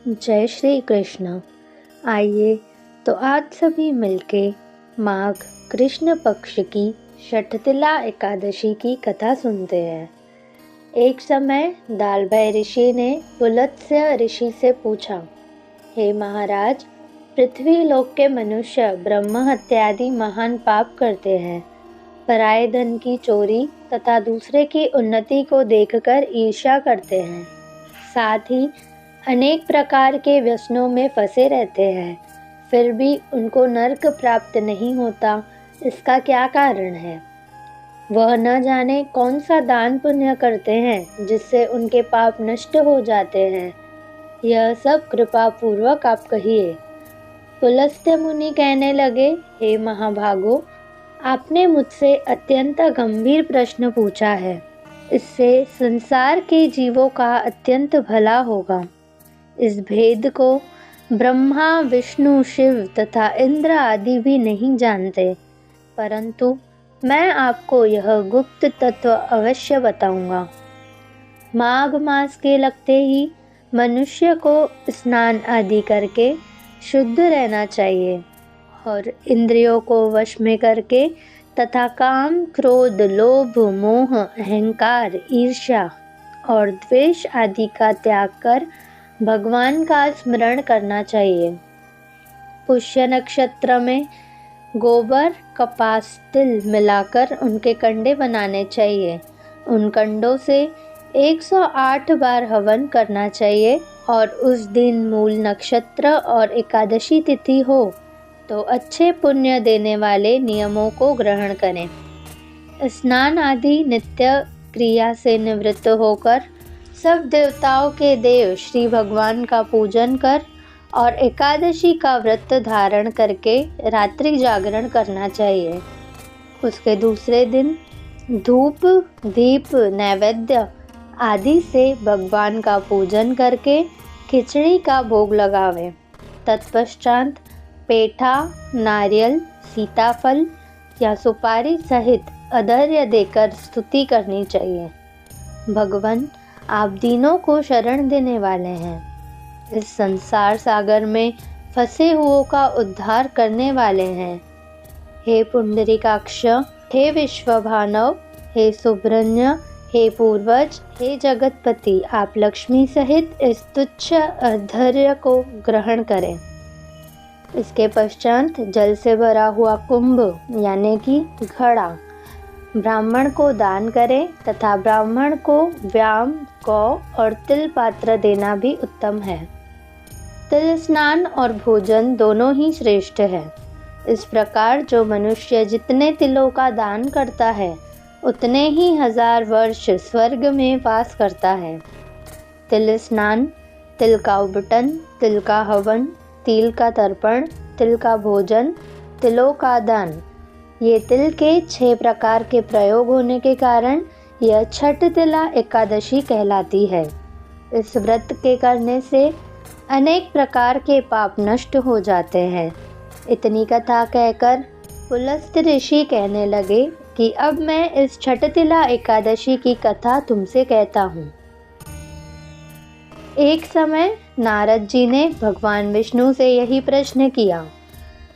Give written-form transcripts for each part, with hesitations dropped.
जय श्री कृष्ण। आइए तो आज सभी मिलके माघ कृष्ण पक्ष की षठतिला एकादशी की कथा सुनते हैं। एक समय दालभय ऋषि ने पुलत्स्य ऋषि से पूछा, हे महाराज, पृथ्वी लोक के मनुष्य ब्रह्म हत्यादि महान पाप करते हैं। पराये धन की चोरी तथा दूसरे की उन्नति को देखकर ईर्ष्या करते हैं। साथ ही अनेक प्रकार के व्यसनों में फंसे रहते हैं, फिर भी उनको नरक प्राप्त नहीं होता। इसका क्या कारण है? वह न जाने कौन सा दान पुण्य करते हैं जिससे उनके पाप नष्ट हो जाते हैं। यह सब कृपा पूर्वक आप कहिए। पुलस्त्य मुनि कहने लगे, हे महाभागो, आपने मुझसे अत्यंत गंभीर प्रश्न पूछा है। इससे संसार के जीवों का अत्यंत भला होगा। इस भेद को ब्रह्मा, विष्णु, शिव तथा इंद्र आदि भी नहीं जानते, परंतु मैं आपको यह गुप्त तत्व अवश्य बताऊंगा। माघ मास के लगते ही मनुष्य को स्नान आदि करके शुद्ध रहना चाहिए और इंद्रियों को वश में करके तथा काम, क्रोध, लोभ, मोह, अहंकार, ईर्ष्या और द्वेष आदि का त्याग कर भगवान का स्मरण करना चाहिए। पुष्य नक्षत्र में गोबर, कपास, तिल मिलाकर उनके कंडे बनाने चाहिए। उन कंडों से 108 बार हवन करना चाहिए और उस दिन मूल नक्षत्र और एकादशी तिथि हो तो अच्छे पुण्य देने वाले नियमों को ग्रहण करें। स्नान आदि नित्य क्रिया से निवृत्त होकर सब देवताओं के देव श्री भगवान का पूजन कर और एकादशी का व्रत धारण करके रात्रि जागरण करना चाहिए। उसके दूसरे दिन धूप, दीप, नैवेद्य आदि से भगवान का पूजन करके खिचड़ी का भोग लगावे। तत्पश्चात पेठा, नारियल, सीताफल या सुपारी सहित अधर्य देकर स्तुति करनी चाहिए। भगवान, आप दीनों को शरण देने वाले हैं। इस संसार सागर में फंसे हुओं का उद्धार करने वाले हैं। हे पुंडरीकाक्ष, हे विश्वभानव, हे सुब्रह्मण्य, हे पूर्वज, हे जगतपति, आप लक्ष्मी सहित इस तुच्छ अधर्य को ग्रहण करें। इसके पश्चात जल से भरा हुआ कुंभ यानी कि घड़ा ब्राह्मण को दान करें तथा ब्राह्मण को व्याम, गौ और तिल पात्र देना भी उत्तम है। तिल स्नान और भोजन दोनों ही श्रेष्ठ है। इस प्रकार जो मनुष्य जितने तिलों का दान करता है उतने ही 1000 वर्ष स्वर्ग में वास करता है। तिल स्नान, तिल का उबटन, तिल का हवन, तिल का तर्पण, तिल का भोजन, तिलों का दान, ये तिल के 6 प्रकार के प्रयोग होने के कारण यह षठतिला एकादशी कहलाती है। इस व्रत के करने से अनेक प्रकार के पाप नष्ट हो जाते हैं। इतनी कथा कहकर पुलस्त्य ऋषि कहने लगे कि अब मैं इस षठतिला एकादशी की कथा तुमसे कहता हूँ। एक समय नारद जी ने भगवान विष्णु से यही प्रश्न किया,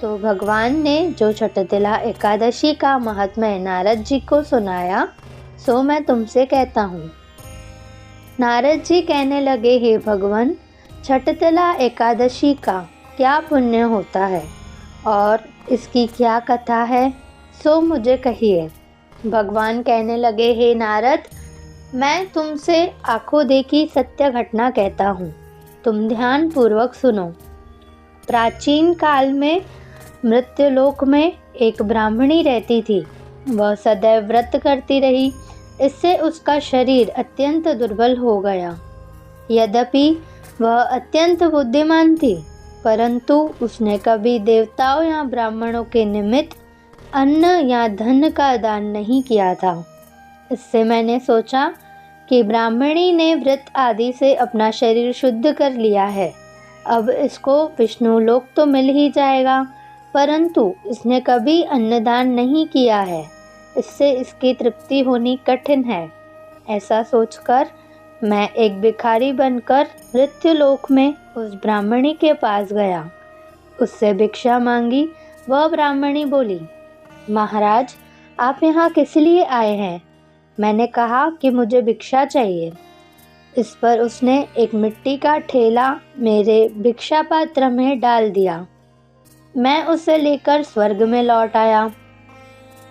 तो भगवान ने जो षठतिला एकादशी का महात्म्य नारद जी को सुनाया सो मैं तुमसे कहता हूँ। नारद जी कहने लगे, हे भगवान, षठतिला एकादशी का क्या पुण्य होता है और इसकी क्या कथा है, सो मुझे कहिए। भगवान कहने लगे, हे नारद, मैं तुमसे आंखों देखी सत्य घटना कहता हूँ, तुम ध्यान पूर्वक सुनो। प्राचीन काल में मृत्युलोक में एक ब्राह्मणी रहती थी। वह सदैव व्रत करती रही, इससे उसका शरीर अत्यंत दुर्बल हो गया। यद्यपि वह अत्यंत बुद्धिमान थी, परंतु उसने कभी देवताओं या ब्राह्मणों के निमित्त अन्न या धन का दान नहीं किया था। इससे मैंने सोचा कि ब्राह्मणी ने व्रत आदि से अपना शरीर शुद्ध कर लिया है, अब इसको विष्णु लोक तो मिल ही जाएगा, परंतु इसने कभी अन्नदान नहीं किया है, इससे इसकी तृप्ति होनी कठिन है। ऐसा सोचकर मैं एक भिखारी बनकर मृत्युलोक में उस ब्राह्मणी के पास गया। उससे भिक्षा मांगी। वह ब्राह्मणी बोली, महाराज, आप यहाँ किस लिए आए हैं? मैंने कहा कि मुझे भिक्षा चाहिए। इस पर उसने एक मिट्टी का ठेला मेरे भिक्षा पात्र में डाल दिया। मैं उसे लेकर स्वर्ग में लौट आया।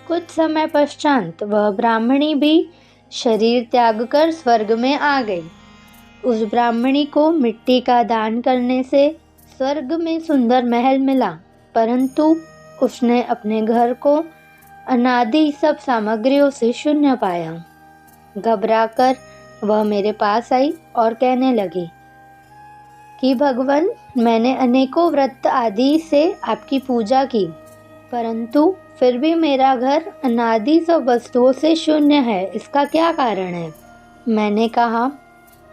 कुछ समय पश्चात वह ब्राह्मणी भी शरीर त्याग कर स्वर्ग में आ गई। उस ब्राह्मणी को मिट्टी का दान करने से स्वर्ग में सुंदर महल मिला, परंतु उसने अपने घर को अनादि सब सामग्रियों से शून्य पाया। घबराकर वह मेरे पास आई और कहने लगी कि भगवान, मैंने अनेकों व्रत आदि से आपकी पूजा की, परंतु फिर भी मेरा घर अनादि सब वस्तुओं से शून्य है। इसका क्या कारण है? मैंने कहा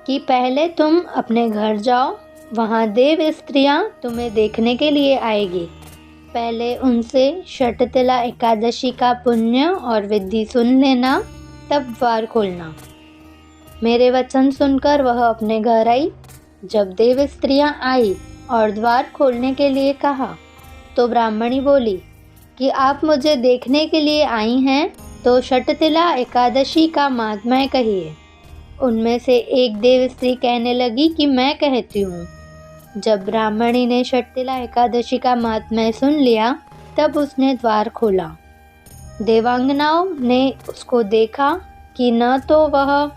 कि पहले तुम अपने घर जाओ, वहाँ देव स्त्रियाँ तुम्हें देखने के लिए आएगी। पहले उनसे शटतिला एकादशी का पुण्य और विधि सुन लेना, तब द्वार खोलना। मेरे वचन सुनकर वह अपने घर आई। जब देव स्त्रियाँ आई और द्वार खोलने के लिए कहा, तो ब्राह्मणी बोली कि आप मुझे देखने के लिए आई हैं, तो शटतिला एकादशी का महात्म्य कहिए। उनमें से एक देव स्त्री कहने लगी कि मैं कहती हूँ। जब ब्राह्मणी ने शटतिला एकादशी का महात्म्य सुन लिया, तब उसने द्वार खोला। देवांगनाओं ने उसको देखा कि न तो वह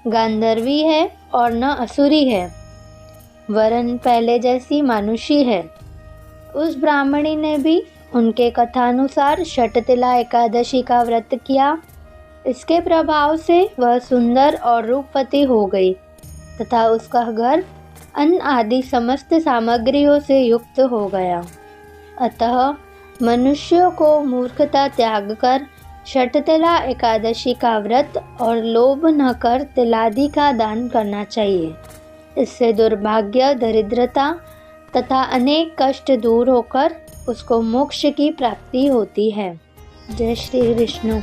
गांधर्वी है और न असुरी है, वरन पहले जैसी मानुषी है। उस ब्राह्मणी ने भी उनके कथानुसार शटतिला एकादशी का व्रत किया। इसके प्रभाव से वह सुंदर और रूपवती हो गई तथा उसका घर अन्न आदि समस्त सामग्रियों से युक्त हो गया। अतः मनुष्यों को मूर्खता त्याग कर शटतिला एकादशी का व्रत और लोभ न कर तिलादि का दान करना चाहिए। इससे दुर्भाग्य, दरिद्रता तथा अनेक कष्ट दूर होकर उसको मोक्ष की प्राप्ति होती है। जय श्री कृष्ण।